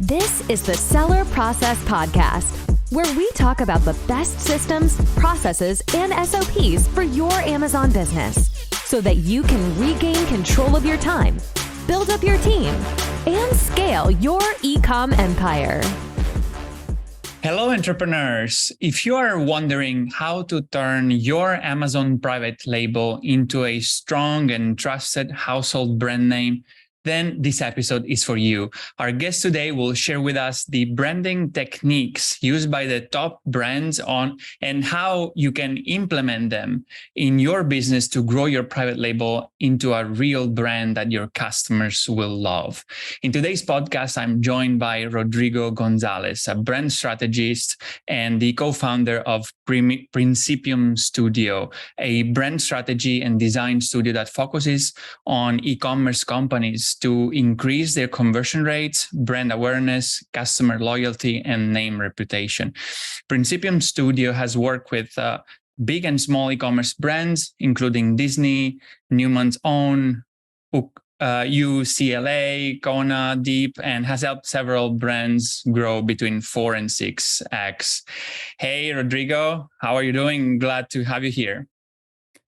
This is the Seller Process Podcast, where we talk about the best systems, processes, and SOPs for your Amazon business so that you can regain control of your time, build up your team, and scale your e-com empire. Hello, entrepreneurs. If you are wondering how to turn your Amazon private label into a strong and trusted household brand name, then this episode is for you. Our guest today will share with us the branding techniques used by the top brands and how you can implement them in your business to grow your private label into a real brand that your customers will love. In today's podcast, I'm joined by Rodrigo Gonzalez, a brand strategist and the co-founder of Principium Studio, a brand strategy and design studio that focuses on e-commerce companies to increase their conversion rates, brand awareness, customer loyalty, and name reputation. Principium Studio has worked with big and small e-commerce brands, including Disney, Newman's Own, UCLA, KONA Deep, and has helped several brands grow between 4 and 6x. Hey, Rodrigo, how are you doing? Glad to have you here.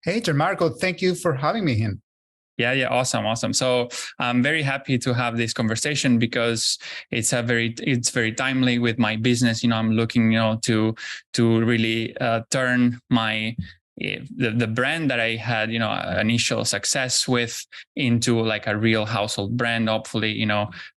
Hey, Gianmarco, thank you for having me here. Yeah, awesome. So I'm very happy to have this conversation because it's very timely with my business. I'm looking, to really turn the brand that I had, initial success with into like a real household brand. Hopefully,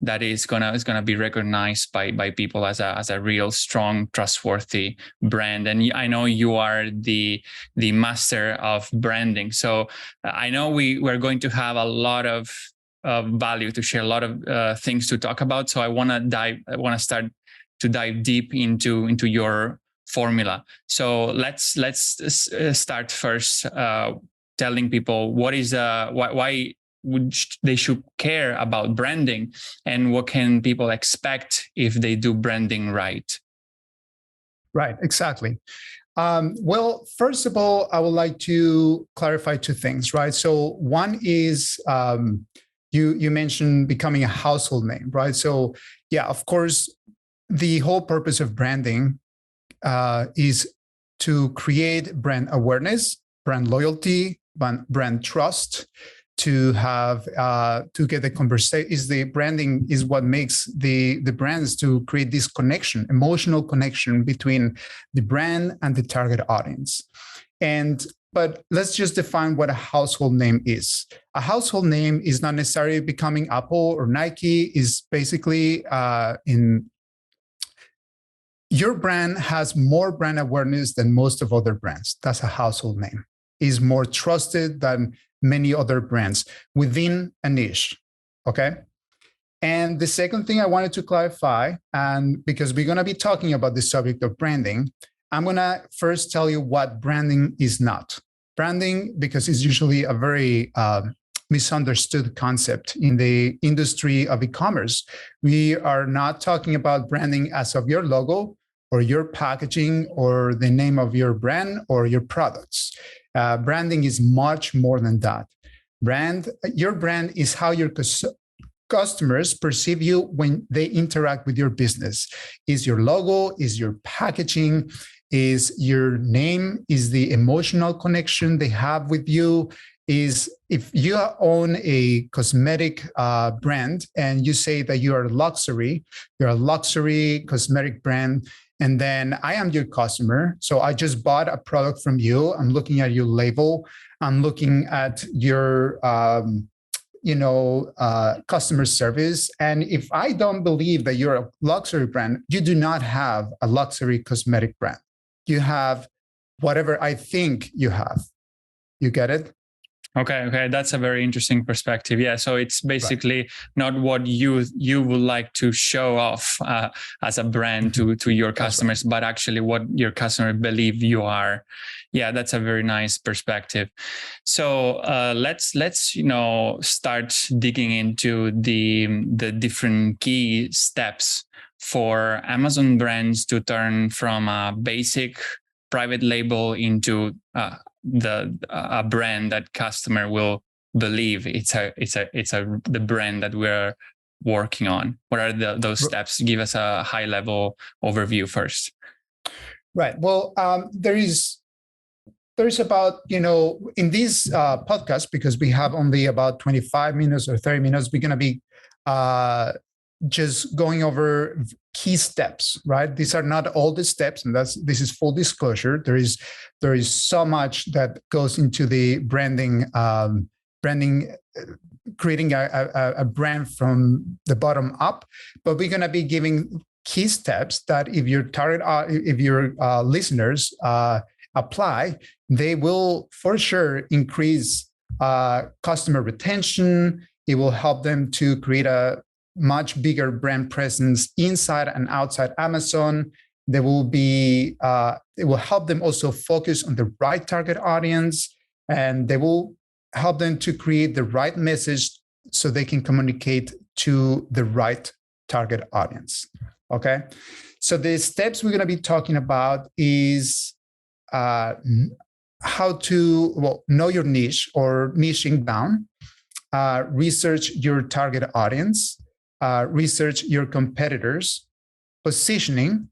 that is gonna be recognized by people as a real strong, trustworthy brand. And I know you are the master of branding. So I know we're going to have a lot of value to share, a lot of things to talk about. So I want to start to dive deep into your formula. So let's start first telling people what is why they should care about branding and what can people expect if they do branding right. Right, exactly. Well, first of all, I would like to clarify two things, right? So one is you mentioned becoming a household name, right? So yeah, of course, the whole purpose of branding is to create brand awareness, brand loyalty, brand trust, to have to get the conversation. Is the branding is what makes the brands to create this connection, emotional connection between the brand and the target audience. But let's just define what a household name is. A household name is not necessarily becoming Apple or Nike. Is basically your brand has more brand awareness than most of other brands. That's a household name. Is more trusted than many other brands within a niche, okay? And the second thing I wanted to clarify, and because we're gonna be talking about the subject of branding, I'm gonna first tell you what branding is not. Branding, because it's usually a very misunderstood concept in the industry of e-commerce. We are not talking about branding as of your logo, or your packaging, or the name of your brand, or your products. Branding is much more than that. Your brand is how your customers perceive you when they interact with your business. Is your logo, is your packaging, is your name, is the emotional connection they have with you. Is if you own a cosmetic brand and you say that you're a luxury cosmetic brand, and then I am your customer. So I just bought a product from you. I'm looking at your label. I'm looking at your, customer service. And if I don't believe that you're a luxury brand, you do not have a luxury cosmetic brand. You have whatever I think you have. You get it? Okay, that's a very interesting perspective. Yeah, so it's basically not what you would like to show off as a brand to your customers, but actually what your customer believe you are. Yeah, that's a very nice perspective. So let's start digging into the different key steps for Amazon brands to turn from a basic private label into a brand that customer will believe it's the brand that working on? What are those steps? Give us a high level overview first. Right. Well, there's about, in this podcast, because we have only about 25 minutes or 30 minutes, we're going to be just going over key steps, right? These are not all the steps, and this is full disclosure. There is so much that goes into the branding, creating a brand from the bottom up. But we're going to be giving key steps that if your listeners apply, they will for sure increase customer retention. It will help them to create a much bigger brand presence inside and outside Amazon. It will help them also focus on the right target audience, and they will help them to create the right message so they can communicate to the right target audience. Okay. So the steps we're going to be talking about is how to know your niche or niching down, research your target audience, research your competitors, positioning,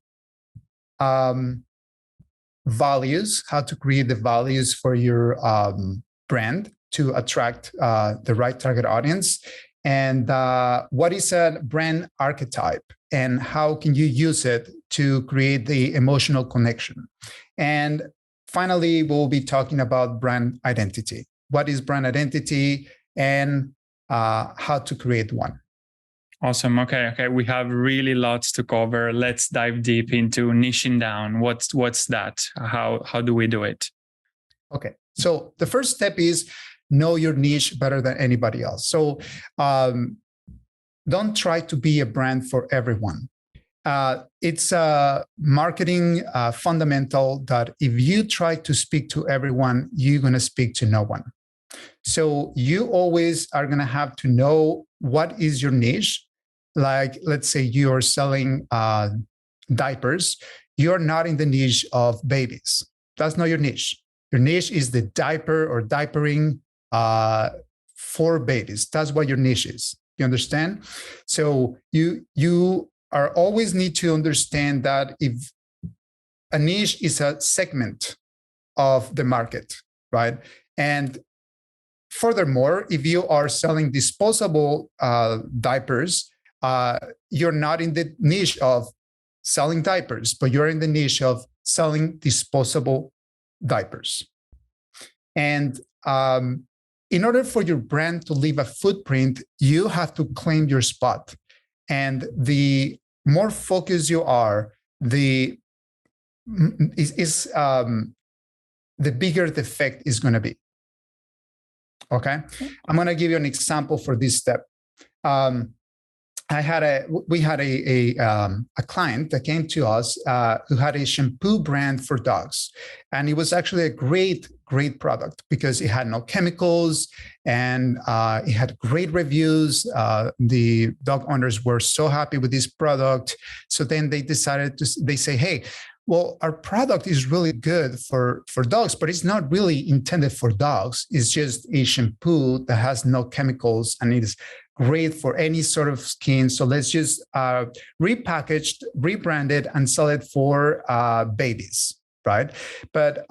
values, how to create the values for your brand to attract the right target audience, and what is a brand archetype and how can you use it to create the emotional connection. And finally, we'll be talking about brand identity. What is brand identity and how to create one. Awesome. Okay. We have really lots to cover. Let's dive deep into niching down. What's that? How do we do it? Okay. So the first step is know your niche better than anybody else. So don't try to be a brand for everyone. It's a marketing fundamental that if you try to speak to everyone, you're going to speak to no one. So you always are going to have to know what is your niche. Like, let's say you are selling diapers. You're not in the niche of babies. That's not your niche. Your niche is the diaper or diapering for babies. That's what your niche is. You understand? So you are always need to understand that if a niche is a segment of the market, right? And furthermore, if you are selling disposable diapers, you're not in the niche of selling diapers, but you're in the niche of selling disposable diapers. And in order for your brand to leave a footprint, you have to claim your spot. And the more focused you are, the bigger the effect is going to be. Okay, I'm going to give you an example for this step. We had a client that came to us who had a shampoo brand for dogs, and it was actually a great product because it had no chemicals and it had great reviews. The dog owners were so happy with this product. So then they say, hey, well, our product is really good for dogs, but it's not really intended for dogs. It's just a shampoo that has no chemicals and it is great for any sort of skin. So let's just repackage, rebrand it, and sell it for babies, right? But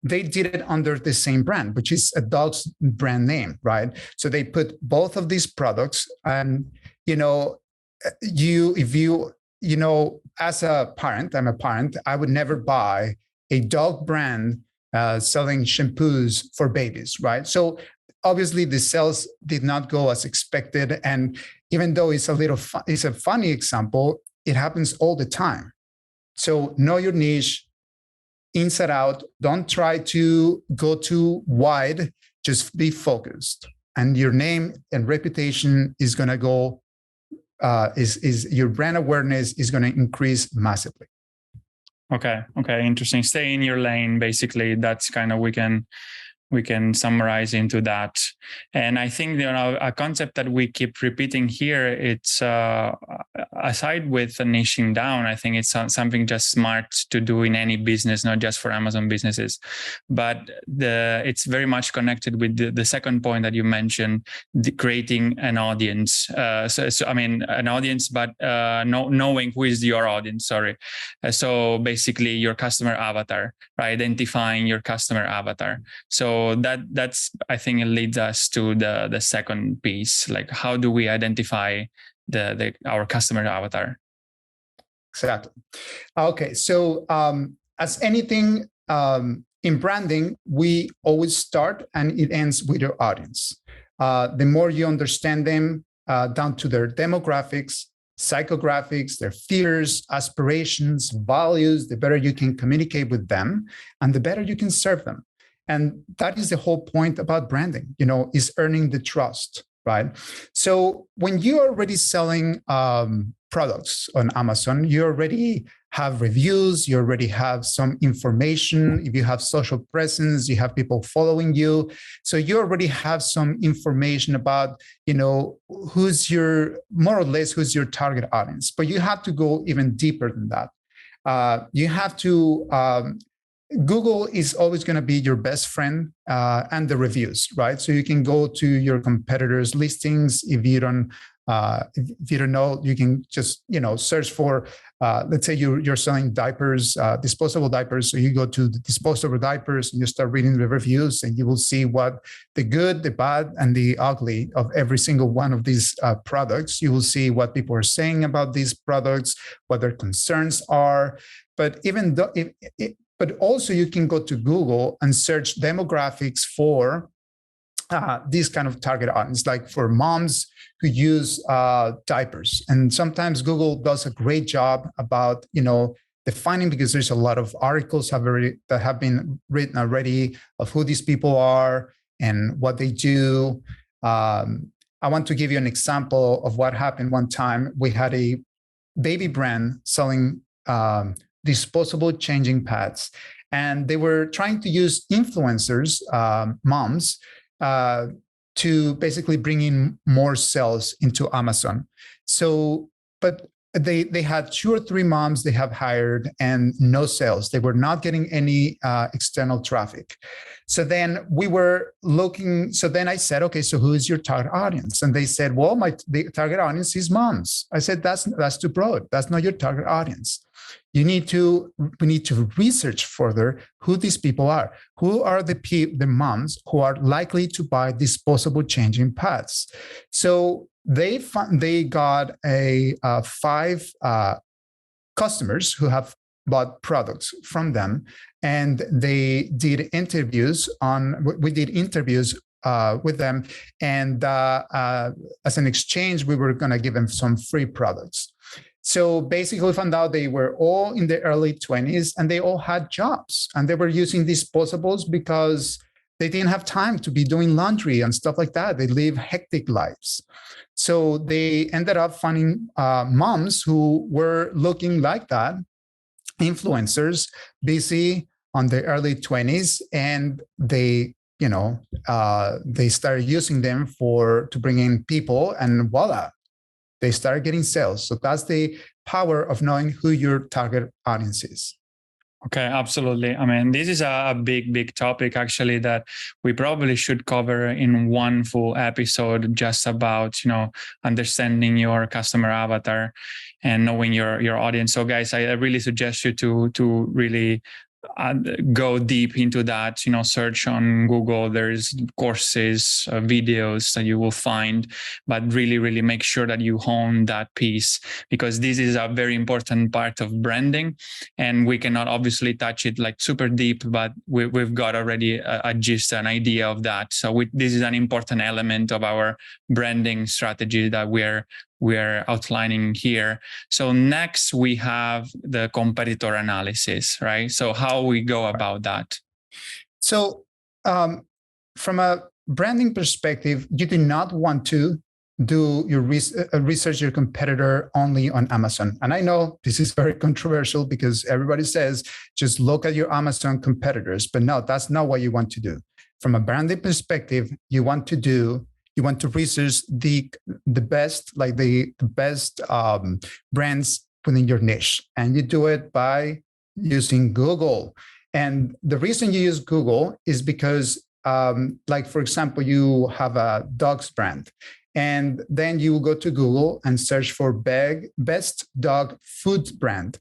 they did it under the same brand, which is a dog's brand name, right? So they put both of these products, and as a parent, I'm a parent, I would never buy a dog brand selling shampoos for babies, right? So obviously the sales did not go as expected. And even though it's a funny example, it happens all the time. So know your niche inside out. Don't try to go too wide, just be focused. And your name and reputation is going to go your brand awareness is going to increase massively. Okay, interesting. Stay in your lane, basically. That's kind of we can we can summarize into that. And I think, a concept that we keep repeating here, it's aside with niching down, I think it's something just smart to do in any business, not just for Amazon businesses. But it's very much connected with the second point that you mentioned, creating an audience. An audience, but knowing who is your audience, sorry. So basically your customer avatar, right? Identifying your customer avatar. So that's I think it leads us to the second piece, like how do we identify our customer avatar? Exactly. Okay, so as anything in branding, we always start and it ends with your audience. The more you understand them down to their demographics, psychographics, their fears, aspirations, values, the better you can communicate with them and the better you can serve them. And that is the whole point about branding, is earning the trust, right? So when you're already selling products on Amazon, you already have reviews, you already have some information. If you have social presence, you have people following you. So you already have some information about, who's your target audience. But you have to go even deeper than that. You have to Google is always going to be your best friend and the reviews, right? So you can go to your competitors' listings. If you don't know, you can just search for. Let's say you're selling diapers, disposable diapers. So you go to the disposable diapers and you start reading the reviews, and you will see what the good, the bad, and the ugly of every single one of these products. You will see what people are saying about these products, what their concerns are. But even though but also you can go to Google and search demographics for these kind of target audience, like for moms who use diapers. And sometimes Google does a great job about, defining, because there's a lot of articles that have been written already of who these people are and what they do. I want to give you an example of what happened one time. We had a baby brand selling disposable changing pads. And they were trying to use influencers, moms, to basically bring in more sales into Amazon. So, but they had 2 or 3 moms they have hired and no sales. They were not getting any external traffic. So then we were looking. So then I said, okay, so who is your target audience? And they said, well, the target audience is moms. I said, that's too broad. That's not your target audience. We need to research further who these people are. Who are the moms who are likely to buy disposable changing pads? So they got 5 customers who have bought products from them, and they did interviews we did interviews with them, and as an exchange, we were going to give them some free products. So basically, we found out they were all in their early 20s and they all had jobs, and they were using disposables because they didn't have time to be doing laundry and stuff like that. They live hectic lives. So they ended up finding moms who were looking like that, influencers, busy on their early 20s, and they started using them to bring in people, and voila, they start getting sales. So that's the power of knowing who your target audience is. Okay, absolutely. I mean, this is a big topic, actually, that we probably should cover in one full episode, just about, understanding your customer avatar and knowing your audience. So guys, I really suggest you to really go deep into that. Search on Google. There's courses, videos that you will find, but really make sure that you hone that piece, because this is a very important part of branding, and we cannot obviously touch it like super deep, but we've got already a gist, an idea of that. So this is an important element of our branding strategy that we're outlining here. So next we have the competitor analysis, right? So how we go about that? So from a branding perspective, you do not want to do your research your competitor only on Amazon. And I know this is very controversial because everybody says just look at your Amazon competitors, but no, that's not what you want to do. from a branding perspective, you want to research the best, like the best brands within your niche, and you do it by using Google. And the reason you use Google is because, like, for example, you have a dogs brand, and then you will go to Google and search for best dog food brand.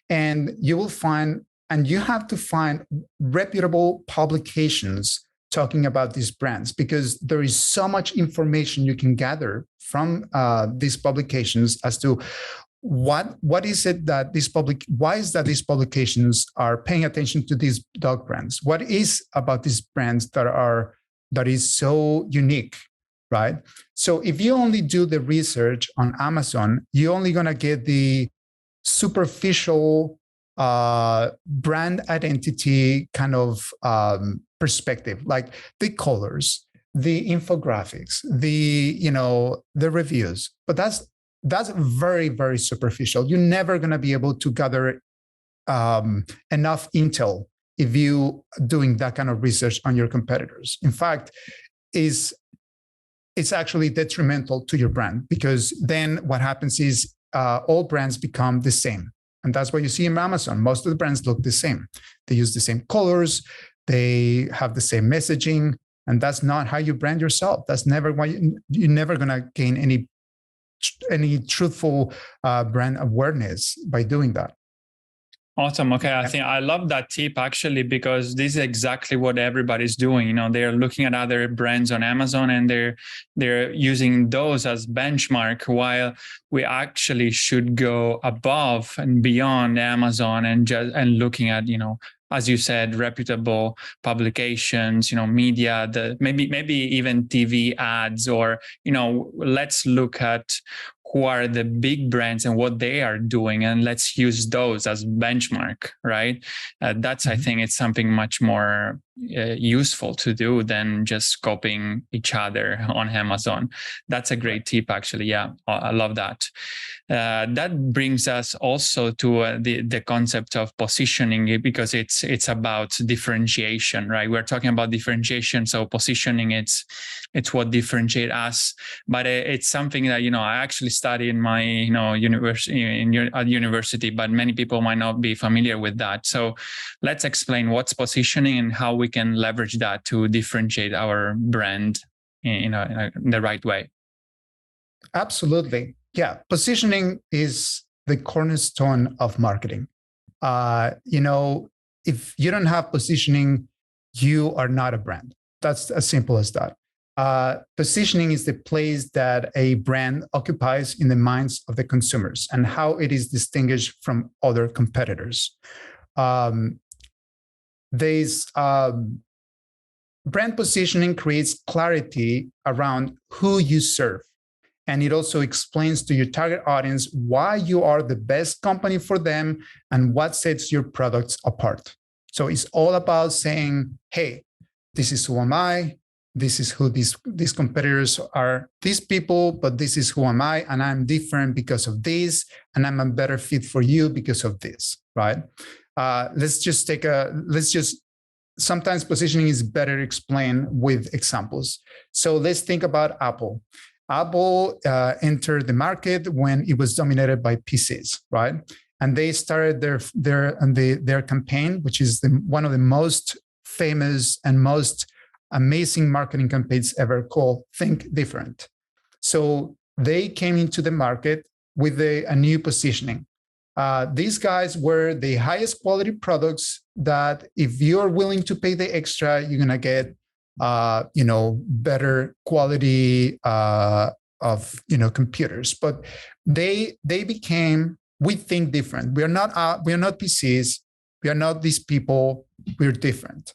And you will find, and you have to find reputable publications talking about these brands, because there is so much information you can gather from these publications as to what is it that why is that these publications are paying attention to these dog brands? What is about these brands that is so unique, right? So if you only do the research on Amazon, you're only going to get the superficial brand identity kind of perspective, like the colors, the infographics, the reviews. But that's very, very superficial. You're never going to be able to gather enough intel if you doing that kind of research on your competitors. In fact, it's actually detrimental to your brand, because then what happens is all brands become the same. And that's what you see in Amazon. Most of the brands look the same. They use the same colors. They have the same messaging. And that's not how you brand yourself. That's never why you're never going to gain any truthful brand awareness by doing that. Awesome. Okay. I think I love that tip actually, because this is exactly what everybody's doing. They're looking at other brands on Amazon and they're using those as benchmark, while we actually should go above and beyond Amazon and looking at, as you said, reputable publications, media, maybe even TV ads, or, let's look at who are the big brands and what they are doing, and let's use those as benchmark, right? That's, I think it's something much more useful to do than just copying each other on Amazon. That's a great tip, actually. Yeah, I love that. That brings us also to the concept of positioning, because it's about differentiation, right? We're talking about differentiation, so positioning it's what differentiates us. But it's something that I actually study in my university, but many people might not be familiar with that. So let's explain what's positioning and how we can leverage that to differentiate our brand in the right way. Absolutely. Yeah. Positioning is the cornerstone of marketing. If you don't have positioning, you are not a brand. That's as simple as that. Positioning is the place that a brand occupies in the minds of the consumers and how it is distinguished from other competitors. Brand positioning creates clarity around who you serve. And it also explains to your target audience why you are the best company for them and what sets your products apart. So it's all about saying, hey, this is who am I. This is who these competitors are, these people, but this is who am I, and I'm different because of this, and I'm a better fit for you because of this, right? Sometimes positioning is better explained with examples. So let's think about Apple. Apple entered the market when it was dominated by PCs, right? And they started their campaign, which is one of the most famous and most amazing marketing campaigns ever, called Think Different. So they came into the market with a new positioning. These guys were the highest quality products that if you're willing to pay the extra, you're going to get, better quality of computers. But they became, we think different. We are not PCs. We are not these people. We're different.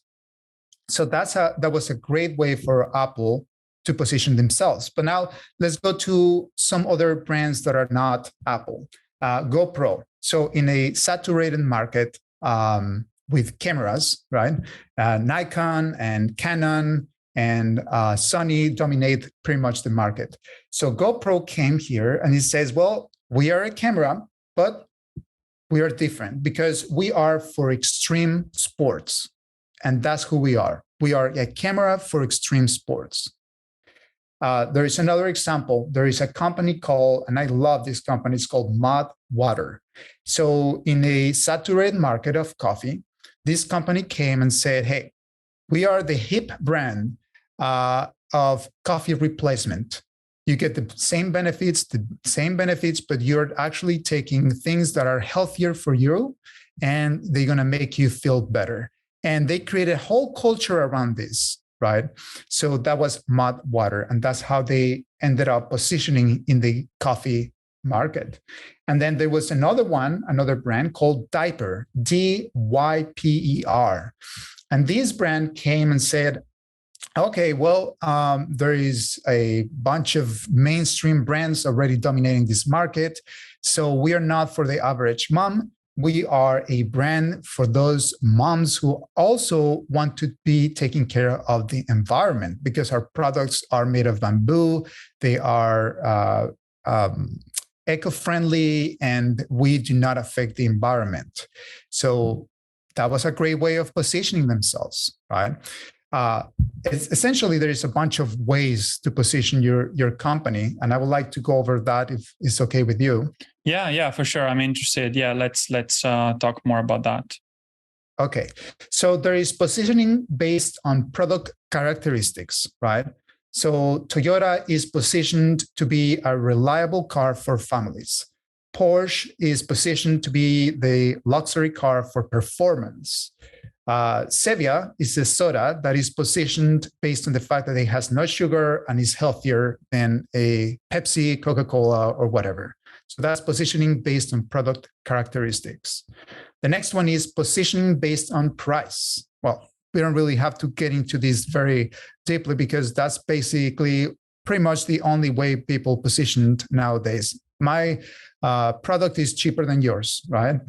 So that was a great way for Apple to position themselves. But now let's go to some other brands that are not Apple. GoPro. So in a saturated market with cameras, right? Nikon and Canon and Sony dominate pretty much the market. So GoPro came here and it says, well, we are a camera, but we are different because we are for extreme sports. And that's who we are. We are a camera for extreme sports. There is another example. There is a company called, and I love this company, it's called Mud Water. So in a saturated market of coffee, this company came and said, hey, we are the hip brand of coffee replacement. You get the same benefits, but you're actually taking things that are healthier for you, and they're going to make you feel better. And they created a whole culture around this, right? So that was Mud Water, and that's how they ended up positioning in the coffee market. And then there was another brand called Diaper, Dyper. And this brand came and said, okay, well, there is a bunch of mainstream brands already dominating this market. So we are not for the average mom. We are a brand for those moms who also want to be taking care of the environment, because our products are made of bamboo. They are eco-friendly, and we do not affect the environment. So that was a great way of positioning themselves, right? Essentially, there is a bunch of ways to position your company, and I would like to go over that if it's okay with you. Yeah, for sure. I'm interested. Yeah, let's talk more about that. Okay, so there is positioning based on product characteristics, right? So Toyota is positioned to be a reliable car for families. Porsche is positioned to be the luxury car for performance. Sevilla is a soda that is positioned based on the fact that it has no sugar and is healthier than a Pepsi, Coca-Cola, or whatever. So that's positioning based on product characteristics. The next one is positioning based on price. Well, we don't really have to get into this very deeply, because that's basically pretty much the only way people positioned nowadays. My product is cheaper than yours, right?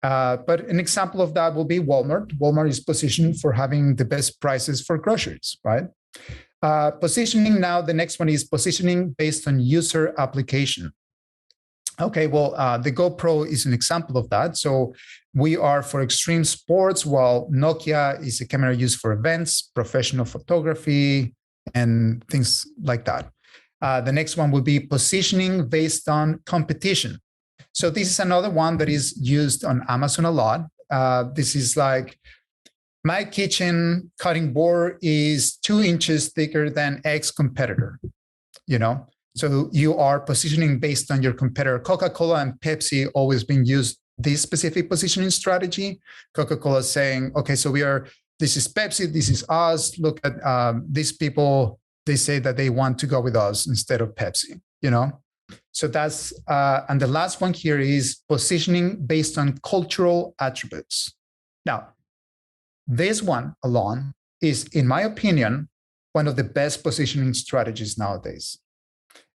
But an example of that will be Walmart. Walmart is positioned for having the best prices for groceries, right? Positioning now, the next one is positioning based on user application. Okay, well, the GoPro is an example of that. So we are for extreme sports, while Nokia is a camera used for events, professional photography, and things like that. The next one would be positioning based on competition. So this is another one that is used on Amazon a lot. This is like, my kitchen cutting board is 2 inches thicker than X competitor, you know? So you are positioning based on your competitor. Coca-Cola and Pepsi always been used this specific positioning strategy. Coca-Cola is saying, okay, so this is Pepsi, this is us. Look at these people, they say that they want to go with us instead of Pepsi, you know? So that's, and the last one here is positioning based on cultural attributes. Now, this one alone is, in my opinion, one of the best positioning strategies nowadays.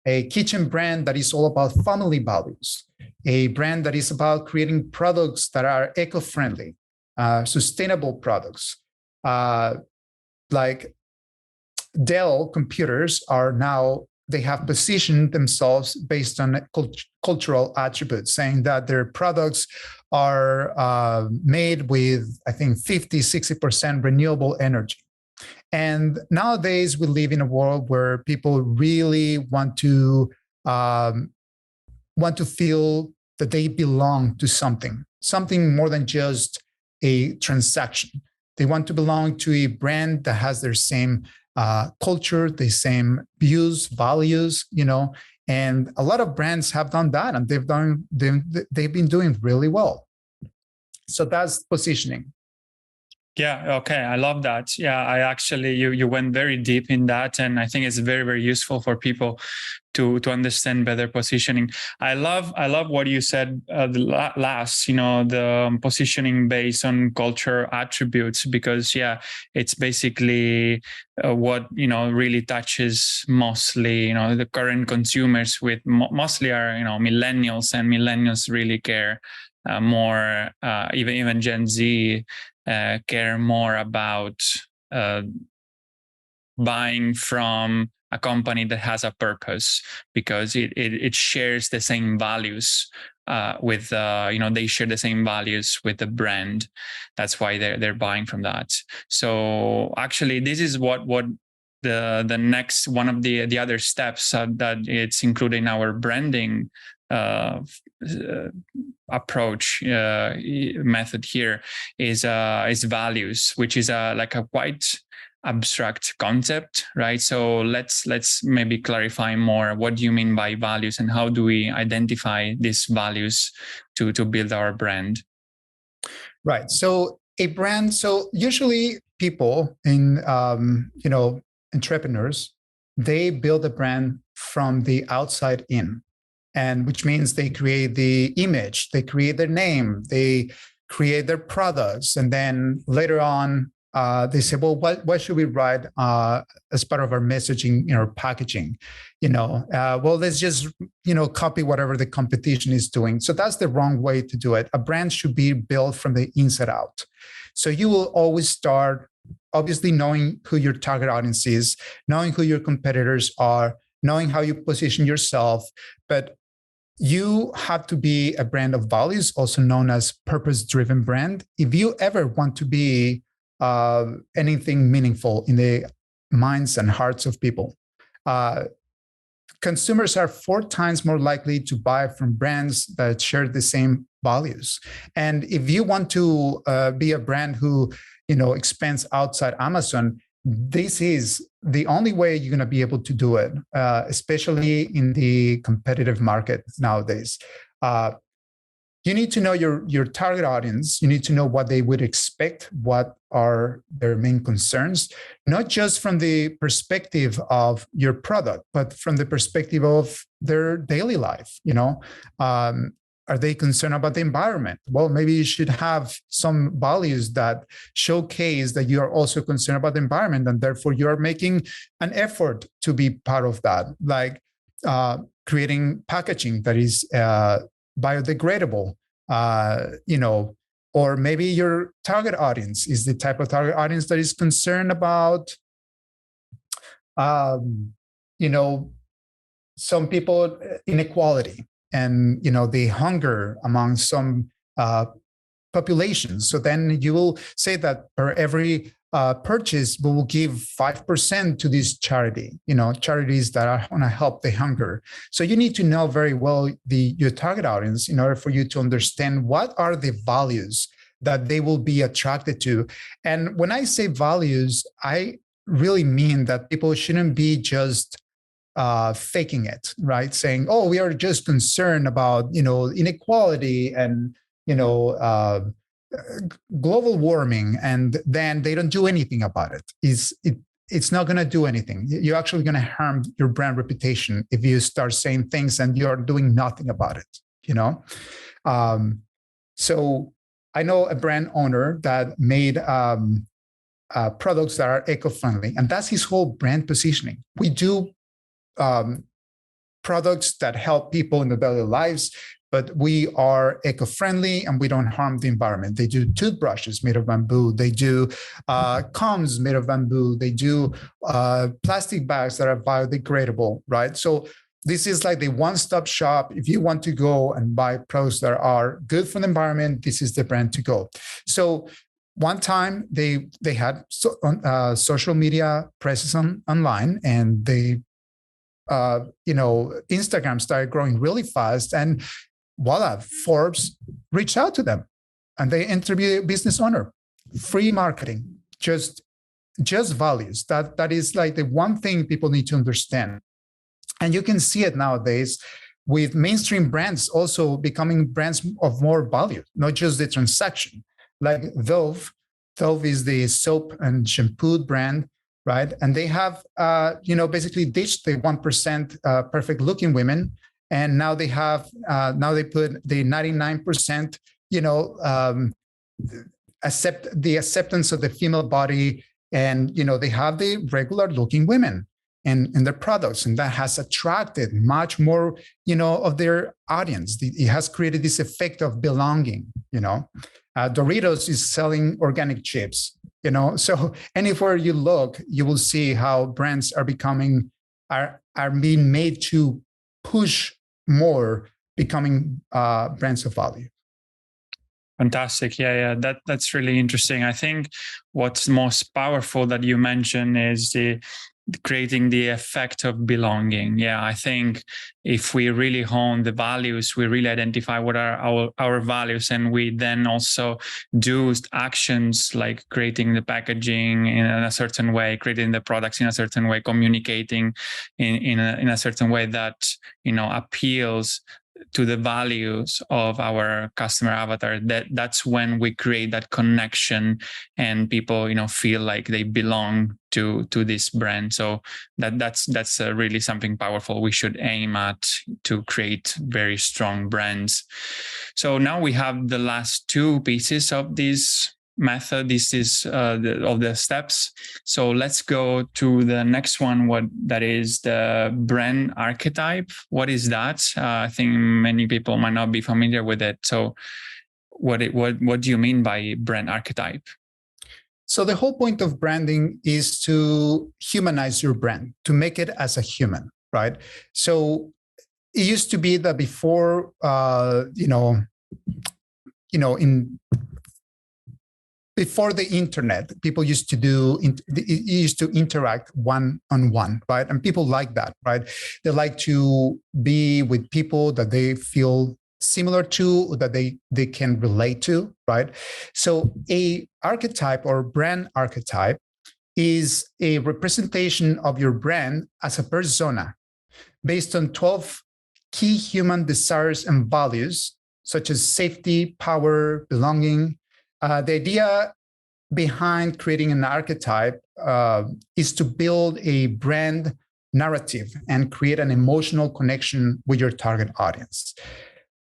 A kitchen brand that is all about family values, a brand that is about creating products that are eco-friendly, sustainable products. Like Dell computers are now, they have positioned themselves based on cultural attributes, saying that their products are made with, I think, 50-60% renewable energy. And nowadays, we live in a world where people really want to feel that they belong to something more than just a transaction. They want to belong to a brand that has their same culture, the same views, values, you know. And a lot of brands have done that, and they've been doing really well. So that's positioning. Yeah. Okay. I love that. Yeah. I actually, you went very deep in that. And I think it's very, very useful for people to understand better positioning. I love what you said last, the positioning based on culture attributes, because it's basically what, really touches mostly, the current consumers with mostly are, millennials, and millennials really care more, even Gen Z care more about buying from a company that has a purpose, because it shares the same values they share the same values with the brand. That's why they're buying from that. So actually, this is what the next one of the other steps that it's included in our branding approach method here is values, which is like a quite abstract concept, right? So let's maybe clarify more. What do you mean by values, and how do we identify these values to build our brand? Right. So a brand. So usually people in entrepreneurs, they build a brand from the outside in, and which means they create the image, they create their name, they create their products, and then later on they say, well, what should we write as part of our messaging, our packaging? Well, let's just copy whatever the competition is doing. So that's the wrong way to do it. A brand should be built from the inside out. So you will always start, obviously, knowing who your target audience is, knowing who your competitors are, knowing how you position yourself, but you have to be a brand of values, also known as purpose-driven brand. If you ever want to be anything meaningful in the minds and hearts of people, consumers are 4 times more likely to buy from brands that share the same values. And if you want to be a brand who expands outside Amazon, this is the only way you're going to be able to do it, especially in the competitive market nowadays. You need to know your target audience. You need to know what they would expect, what are their main concerns, not just from the perspective of your product, but from the perspective of their daily life. Are they concerned about the environment? Well, maybe you should have some values that showcase that you are also concerned about the environment, and therefore you are making an effort to be part of that, like creating packaging that is biodegradable, or maybe your target audience is the type of target audience that is concerned about, some people inequality and the hunger among some populations. So then you will say that per every purchase, we will give 5% to this charity, charities that are going to help the hunger. So you need to know very well your target audience in order for you to understand what are the values that they will be attracted to. And when I say values, I really mean that people shouldn't be just faking it, right? Saying, oh, we are just concerned about, inequality and, global warming, and then they don't do anything about it. It's not going to do anything. You're actually going to harm your brand reputation if you start saying things and you're doing nothing about it, So I know a brand owner that made products that are eco-friendly, and that's his whole brand positioning. We do products that help people in their daily lives, but we are eco-friendly and we don't harm the environment. They do toothbrushes made of bamboo. They do combs made of bamboo. They do plastic bags that are biodegradable, right? So this is like the one-stop shop. If you want to go and buy products that are good for the environment, this is the brand to go. So one time they had social media presence online, and they Instagram started growing really fast, and voila, Forbes reached out to them and they interviewed a business owner. Free marketing, just values. That is like the one thing people need to understand. And you can see it nowadays with mainstream brands also becoming brands of more value, not just the transaction. Like Dove is the soap and shampoo brand, right? And they have, basically ditched the 1% perfect looking women. And now they have, now they put the 99%, acceptance of the female body. And, they have the regular looking women in their products. And that has attracted much more, of their audience. It has created this effect of belonging, Doritos is selling organic chips, so anywhere you look, you will see how brands are being made to push more becoming brands of value. Fantastic. Yeah. That's really interesting. I think what's most powerful that you mentioned is creating the effect of belonging. Yeah, I think if we really hone the values, we really identify what are our values, and we then also do actions like creating the packaging in a certain way, creating the products in a certain way, communicating in a certain way that appeals to the values of our customer avatar. That's when we create that connection, and people feel like they belong to this brand. So that's really something powerful we should aim at, to create very strong brands. So now we have the last two pieces of this method. This is of the steps. So let's go to the next one. What that is, the brand archetype. What is that? I think many people might not be familiar with it. So what do you mean by brand archetype? So the whole point of branding is to humanize your brand, to make it as a human, right? So it used to be that before, before the internet, people used to interact one-on-one, right? And people like that, right? They like to be with people that they feel similar to, that they can relate to, right? So a archetype or brand archetype is a representation of your brand as a persona based on 12 key human desires and values, such as safety, power, belonging. The idea behind creating an archetype is to build a brand narrative and create an emotional connection with your target audience.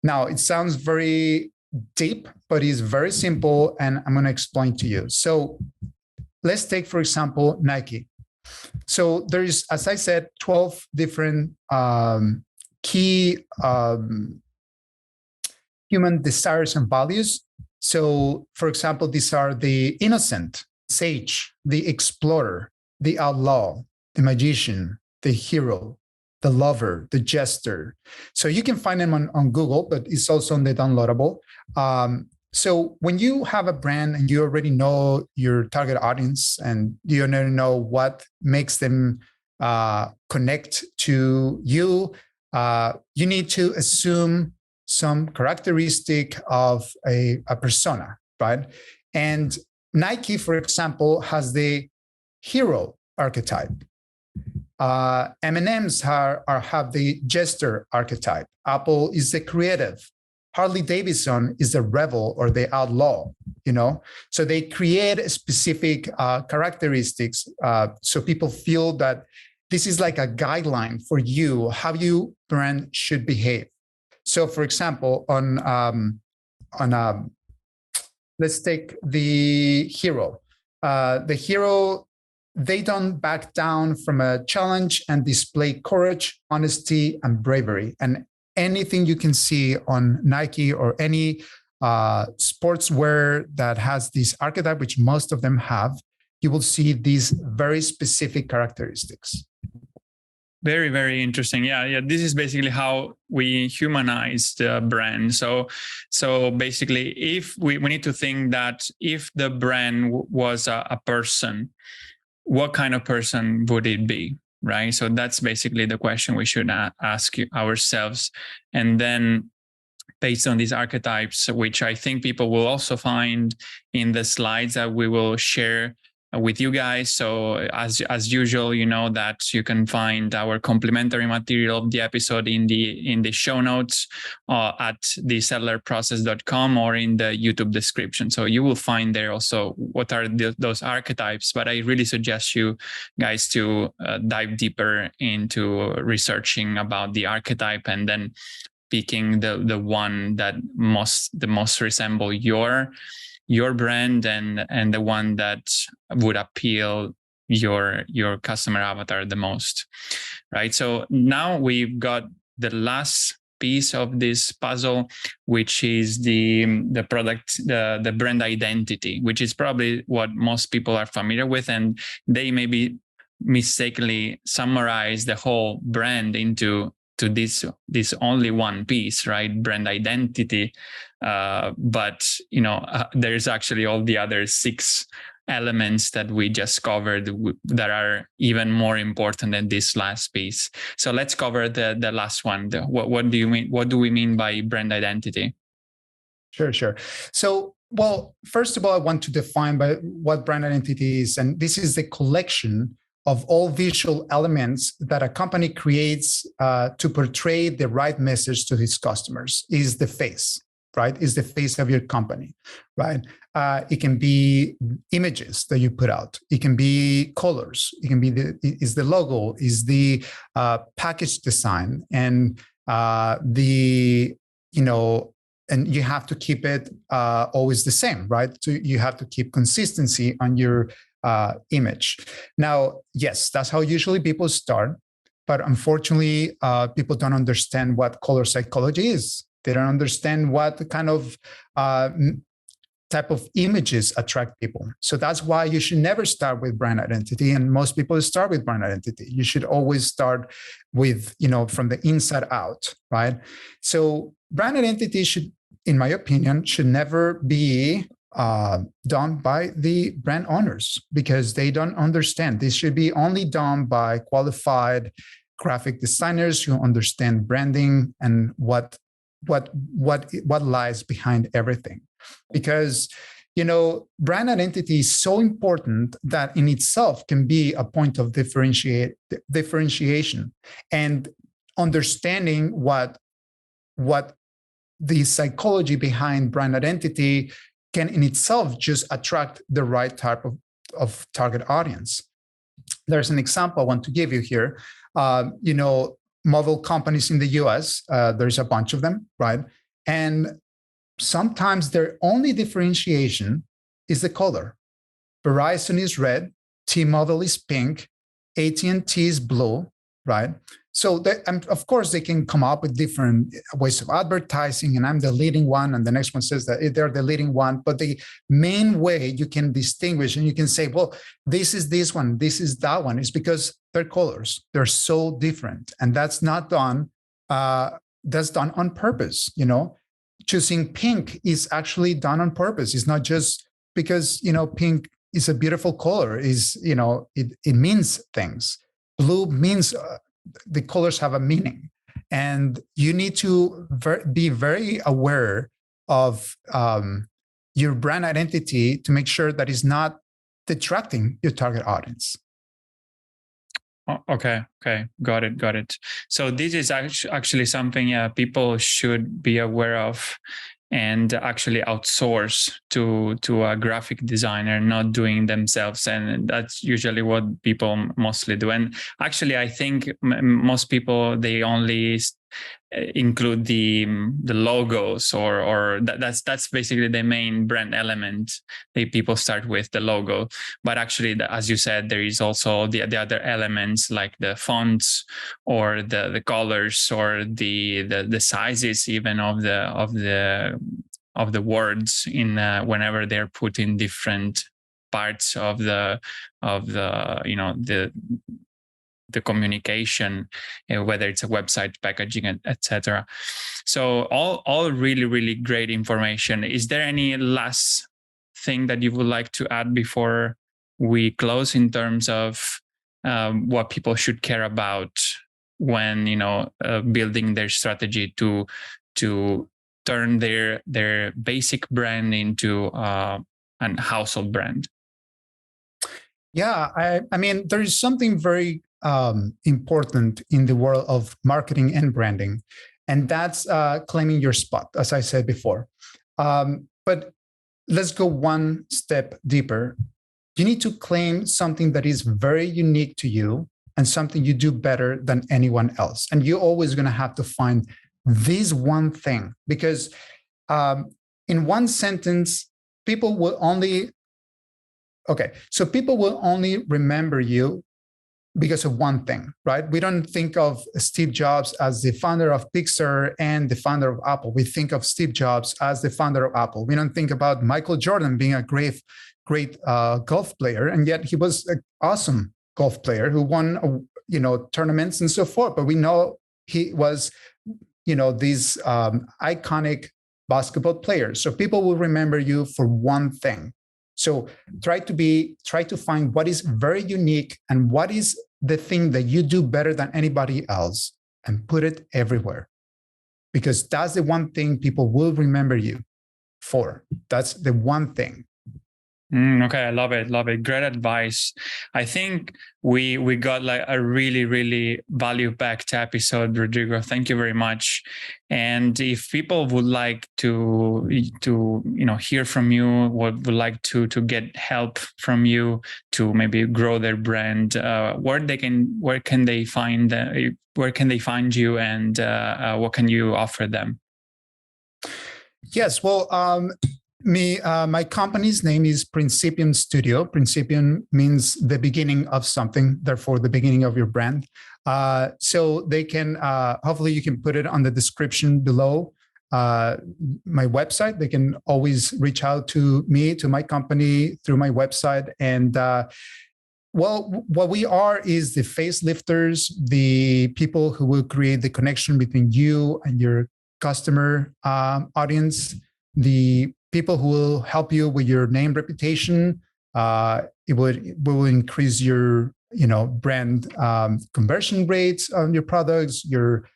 Now, it sounds very deep, but it's very simple, and I'm going to explain to you. So let's take, for example, Nike. So there's, as I said, 12 different key human desires and values. So, for example, these are the innocent, sage, the explorer, the outlaw, the magician, the hero, the lover, the jester. So you can find them on Google, but it's also on the downloadable. So when you have a brand and you already know your target audience and you already know what makes them connect to you, you need to assume some characteristic of a persona, right? And Nike, for example, has the hero archetype. M&M's have the jester archetype. Apple is the creative. Harley Davidson is the rebel or the outlaw, So they create specific characteristics so people feel that this is like a guideline for you, how your brand should behave. So, for example, let's take the hero. The hero, they don't back down from a challenge and display courage, honesty, and bravery. And anything you can see on Nike or any sportswear that has this archetype, which most of them have, you will see these very specific characteristics. Very, very interesting. Yeah. This is basically how we humanize the brand. So basically, if we need to think that if the brand was a person, what kind of person would it be, right? So that's basically the question we should ask ourselves. And then based on these archetypes, which I think people will also find in the slides that we will share with you guys. So as usual, that you can find our complimentary material of the episode in the show notes at thesellerprocess.com or in the YouTube description. So you will find there also what are those archetypes. But I really suggest you guys to dive deeper into researching about the archetype and then picking the one that the most resemble your brand and the one that would appeal your customer avatar the most, right? So now we've got the last piece of this puzzle, which is the product, the brand identity, which is probably what most people are familiar with, and they maybe mistakenly summarize the whole brand into to this only one piece, right? Brand identity. But there's actually all the other 6 elements that we just covered that are even more important than this last piece. So let's cover the last one. What do you mean? What do we mean by brand identity? Sure. So, well, first of all, I want to define what brand identity is. And this is the collection of all visual elements that a company creates to portray the right message to its customers. Is the face, right? Is the face of your company, right? It can be images that you put out. It can be colors. It can be the logo, is the package design, and and you have to keep it always the same, right? So you have to keep consistency on your image. Now, yes, that's how usually people start. But unfortunately, people don't understand what color psychology is. They don't understand what kind of type of images attract people. So that's why you should never start with brand identity. And most people start with brand identity. You should always start with, from the inside out, right? So brand identity should, in my opinion, should never be done by the brand owners because they don't understand. This should be only done by qualified graphic designers who understand branding and what lies behind everything. Because brand identity is so important that in itself can be a point of differentiation, and understanding what the psychology behind brand identity can in itself just attract the right type of target audience. There's an example I want to give you here. Mobile companies in the US, there's a bunch of them, right? And sometimes their only differentiation is the color. Verizon is red, T-Mobile is pink, AT&T is blue, right? So of course, they can come up with different ways of advertising, and I'm the leading one, and the next one says that they're the leading one. But the main way you can distinguish and you can say, well, this is this one, this is that one, is because their colors. They're so different. And that's not done, that's done on purpose, Choosing pink is actually done on purpose. It's not just because, pink is a beautiful color, it means things. Blue means the colors have a meaning, and you need to be very aware of your brand identity to make sure that it's not detracting your target audience. Okay, got it. So this is actually something people should be aware of, and actually outsource to a graphic designer, not doing themselves. And that's usually what people mostly do. And actually, I think most people, they only include the logos, or that's basically the main brand element. People start with the logo, but actually, as you said, there is also the other elements like the fonts, or the colors, or the sizes even of the words in whenever they're put in different parts of the communication, whether it's a website, packaging, etc. So all really, really great information. Is there any last thing that you would like to add before we close in terms of what people should care about when building their strategy to turn their basic brand into a household brand? Yeah, I mean, there is something very important in the world of marketing and branding, and that's claiming your spot, as I said before. But let's go one step deeper. You need to claim something that is very unique to you and something you do better than anyone else. And you're always going to have to find this one thing, because in one sentence, people will only remember you because of one thing, right? We don't think of Steve Jobs as the founder of Pixar and the founder of Apple. We think of Steve Jobs as the founder of Apple. We don't think about Michael Jordan being a great golf player, and yet he was an awesome golf player who won, tournaments and so forth. But we know he was, these iconic basketball players. So people will remember you for one thing. So try to find what is very unique and what is the thing that you do better than anybody else, and put it everywhere, because that's the one thing people will remember you for. That's the one thing. Okay, I love it. Love it. Great advice. I think we got like a really, really value-packed episode, Rodrigo. Thank you very much. And if people would like to hear from you, would like to get help from you to maybe grow their brand, where can they find you, and what can you offer them? Yes, well, my company's name is Principium Studio. Principium means the beginning of something, therefore the beginning of your brand. So they can, hopefully you can put it on the description below my website. They can always reach out to me, to my company through my website. And well, what we are is the facelifters, the people who will create the connection between you and your customer audience, the people who will help you with your name reputation. It will increase your brand conversion rates on your products, your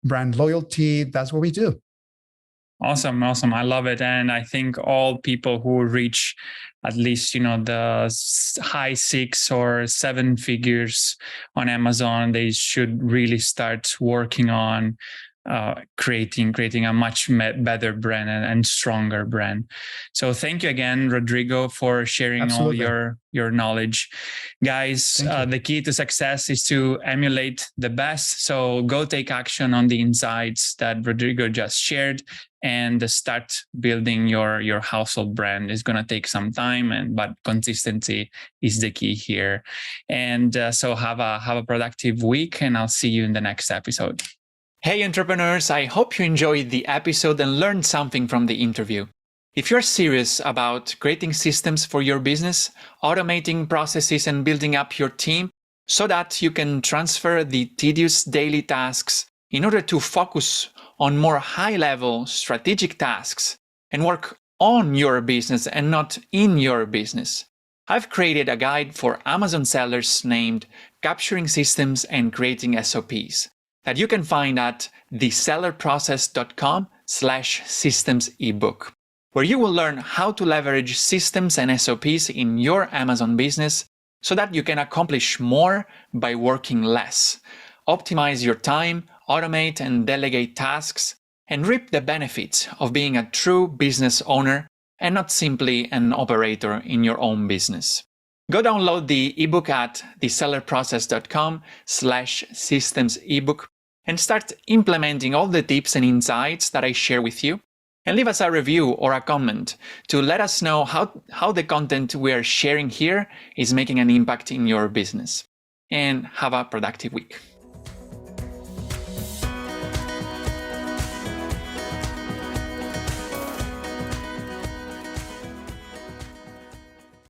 brand loyalty. That's what we do. Awesome. I love it. And I think all people who reach at least, the high 6 or 7 figures on Amazon, they should really start working on creating a much better brand and stronger brand. So thank you again, Rodrigo, for sharing Absolutely. all your knowledge. Guys, the key to success is to emulate the best. So go take action on the insights that Rodrigo just shared and start building your household brand. It's going to take some time, but consistency is the key here. And so have a productive week, and I'll see you in the next episode. Hey entrepreneurs, I hope you enjoyed the episode and learned something from the interview. If you're serious about creating systems for your business, automating processes and building up your team so that you can transfer the tedious daily tasks in order to focus on more high-level strategic tasks and work on your business and not in your business, I've created a guide for Amazon sellers named Capturing Systems and Creating SOPs. That you can find at thesellerprocess.com/systems ebook, where you will learn how to leverage systems and SOPs in your Amazon business so that you can accomplish more by working less, optimize your time, automate and delegate tasks, and reap the benefits of being a true business owner and not simply an operator in your own business. Go download the ebook at thesellerprocess.com/systems ebook and start implementing all the tips and insights that I share with you. And leave us a review or a comment to let us know how the content we are sharing here is making an impact in your business. And have a productive week.